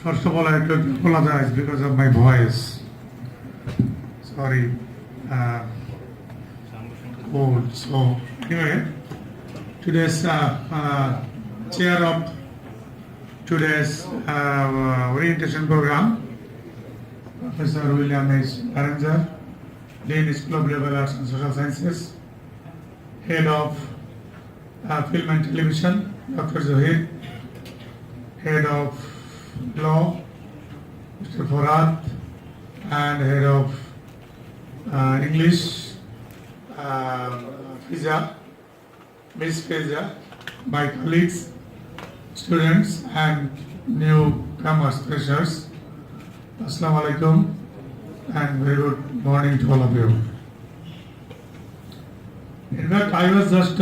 First of all, I have to apologize because of my voice. Sorry, cold. So anyway, today's chair of today's orientation program, Professor William H. Arranger, Dean School of Liberal Arts and Social Sciences, Head of Film and Television, Dr. Zohid, Head of Law, Mr. Farad, and Head of English, Fiza, Miss Fiza, my colleagues, students, and newcomers, freshers. Assalamu alaikum, and very good morning to all of you. In fact, I was just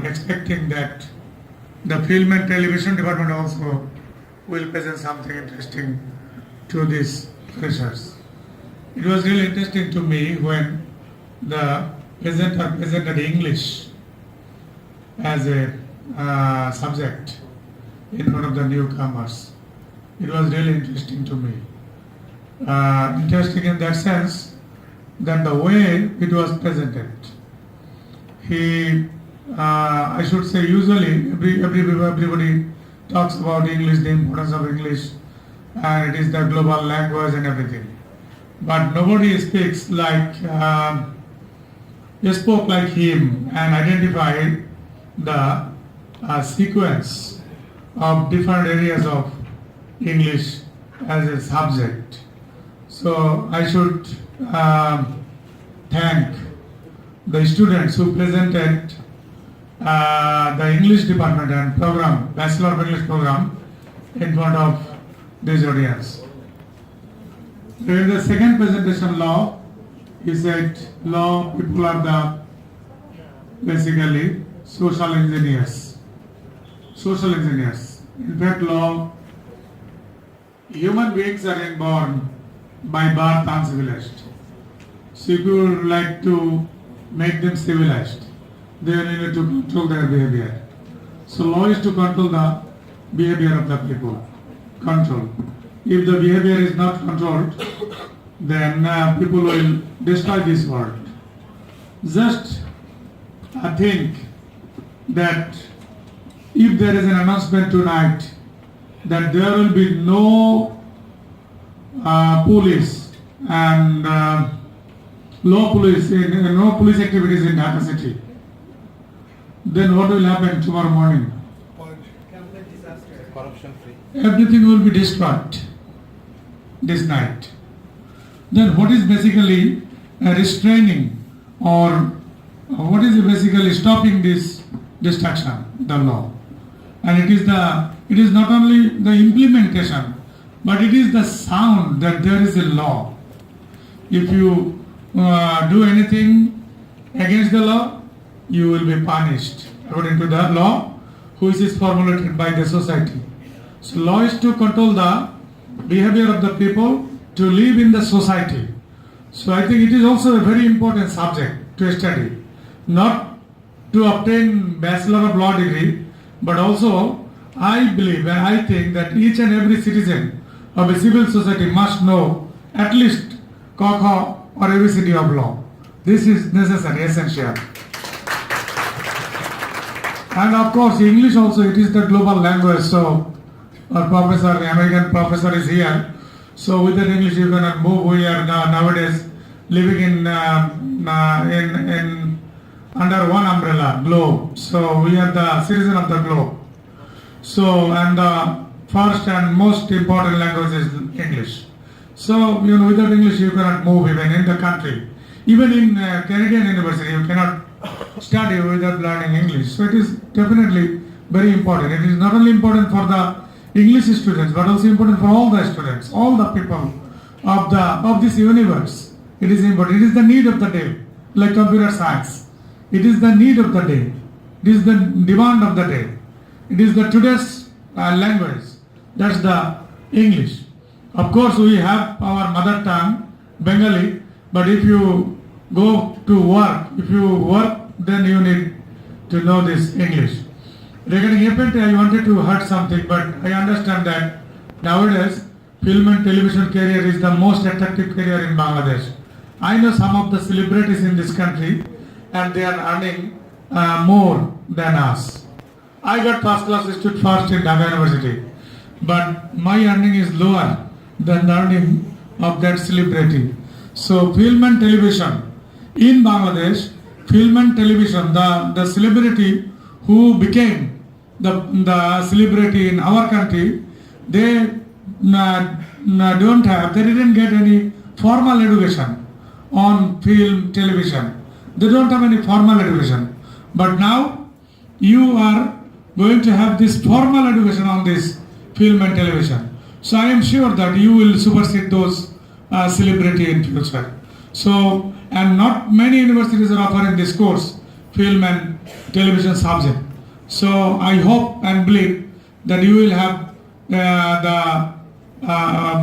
expecting that the film and television department also will present something interesting to these freshers. It was really interesting to me when the presenter presented English as a subject in front of the newcomers. It was really interesting to me. Interesting in that sense that the way it was presented. I should say usually everybody talks about English, the importance of English, and it is the global language and everything. But nobody speaks like, spoke like him and identified the sequence of different areas of English as a subject. So I should thank the students who presented the English department and program, Bachelor of English program, in front of this audience. In the second presentation, law, he said, law people are the basically social engineers. Social engineers. In fact, law, human beings are inborn by birth uncivilized. So if you would like to make them civilized, then you need to control their behavior. So law is to control the behavior of the people. Control. If the behavior is not controlled, then people will destroy this world. Just think that if there is an announcement tonight that there will be no police and no police activities in Dhaka city, then what will happen tomorrow morning? Complete disaster. Corruption free. Everything will be destroyed this night. Then what is basically restraining or what is basically stopping this destruction? The law. And it is not only the implementation, but it is the sound that there is a law. If you do anything against the law, you will be punished according to the law, which is formulated by the society. So law is to control the behavior of the people to live in the society. So I think it is also a very important subject to study, not to obtain Bachelor of Law degree, but also I believe and I think that each and every citizen of a civil society must know at least Kha or ABCD of law. This is necessary, essential. And of course, English also, it is the global language. So, our professor, the American professor is here. So, with that English, you cannot move. We are nowadays living in under one umbrella, globe. So, we are the citizen of the globe. So, and the first and most important language is English. So, without English, you cannot move even in the country. Even in Canadian university, you cannot study without learning English. So it is definitely very important. It is not only important for the English students, but also important for all the students, all the people of this universe. It is important. It is the need of the day, like computer science. It is the need of the day. It is the demand of the day. It is the today's language. That's the English. Of course, we have our mother tongue, Bengali, but if you go to work, then you need to know this English. Regarding FNT, I wanted to add something, but I understand that Nowadays, film and television career is the most attractive career in Bangladesh. I know some of the celebrities in this country and they are earning more than us. I got first class institute first in Dhaka University, but my earning is lower than the earning of that celebrity. So film and television in Bangladesh, film and television, the celebrity who became the celebrity in our country, they didn't get any formal education on film, television. They don't have any formal education. But now you are going to have this formal education on this film and television. So I am sure that you will supersede those celebrity in future. So, and not many universities are offering this course, film and television subject. So I hope and believe that you will have the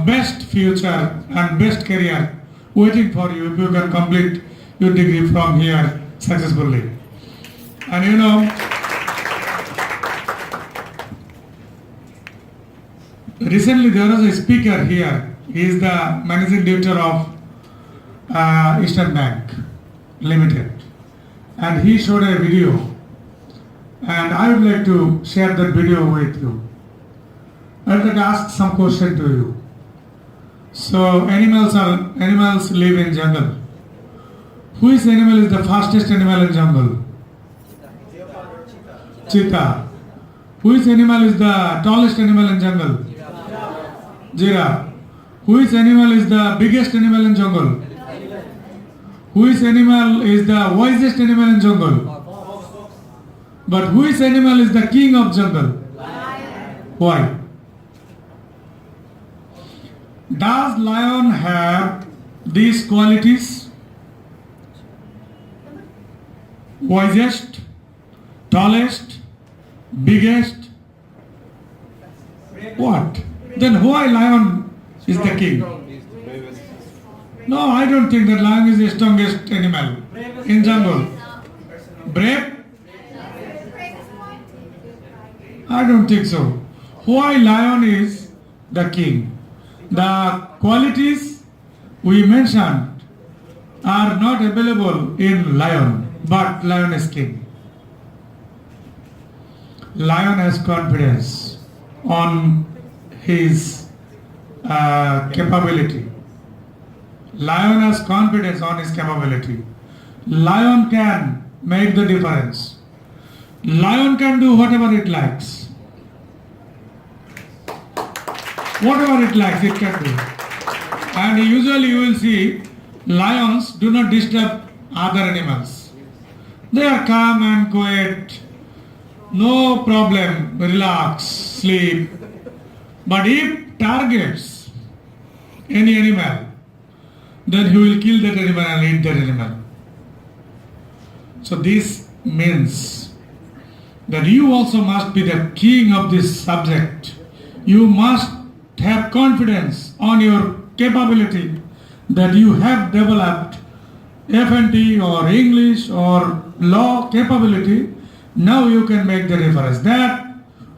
best future and best career waiting for you if you can complete your degree from here successfully. And you know, recently there was a speaker here. He is the managing director of Eastern Bank Limited, and he showed a video, and I would like to share that video with you. I would like to ask some question to you. So animals live in jungle. Which animal is the fastest animal in jungle? Cheetah. Which animal is the tallest animal in jungle? Giraffe. Which animal is the biggest animal in jungle? Which animal is the wisest animal in jungle? But which animal is the king of jungle? Why? Does lion have these qualities? Wisest, tallest, biggest? What? Then why lion is the king? No, I don't think that lion is the strongest animal in jungle. Brave? I don't think so. Why lion is the king? The qualities we mentioned are not available in lion, but lion is king. Lion has confidence on his capability. Lion has confidence on his capability. Lion can make the difference. Lion can do whatever it likes. Whatever it likes, it can do. And usually you will see lions do not disturb other animals. They are calm and quiet, no problem, relax, sleep. But if targets any animal, then he will kill that animal and eat that animal. So this means that you also must be the king of this subject. You must have confidence on your capability that you have developed F&T or English or law capability. Now you can make the difference. That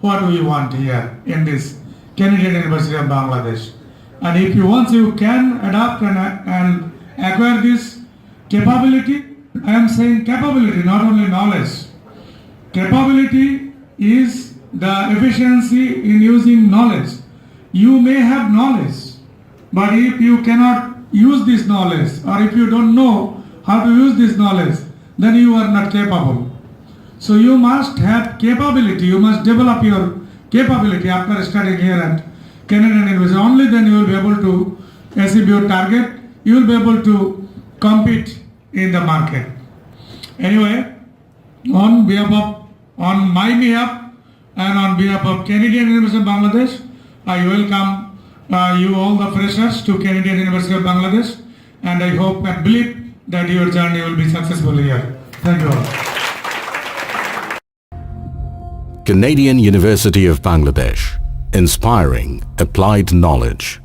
what we want here in this Canadian University of Bangladesh. And if you once you can adapt and acquire this capability, I am saying capability, not only knowledge. Capability is the efficiency in using knowledge. You may have knowledge, but if you cannot use this knowledge, or if you don't know how to use this knowledge, then you are not capable. So you must have capability, you must develop your capability after studying here at Canadian University. Only then you will be able to achieve your target, you will be able to compete in the market. Anyway, on my behalf and on behalf of Canadian University of Bangladesh, I welcome you all the freshers to Canadian University of Bangladesh, and I hope and believe that your journey will be successful here. Thank you all. Canadian University of Bangladesh, inspiring applied knowledge.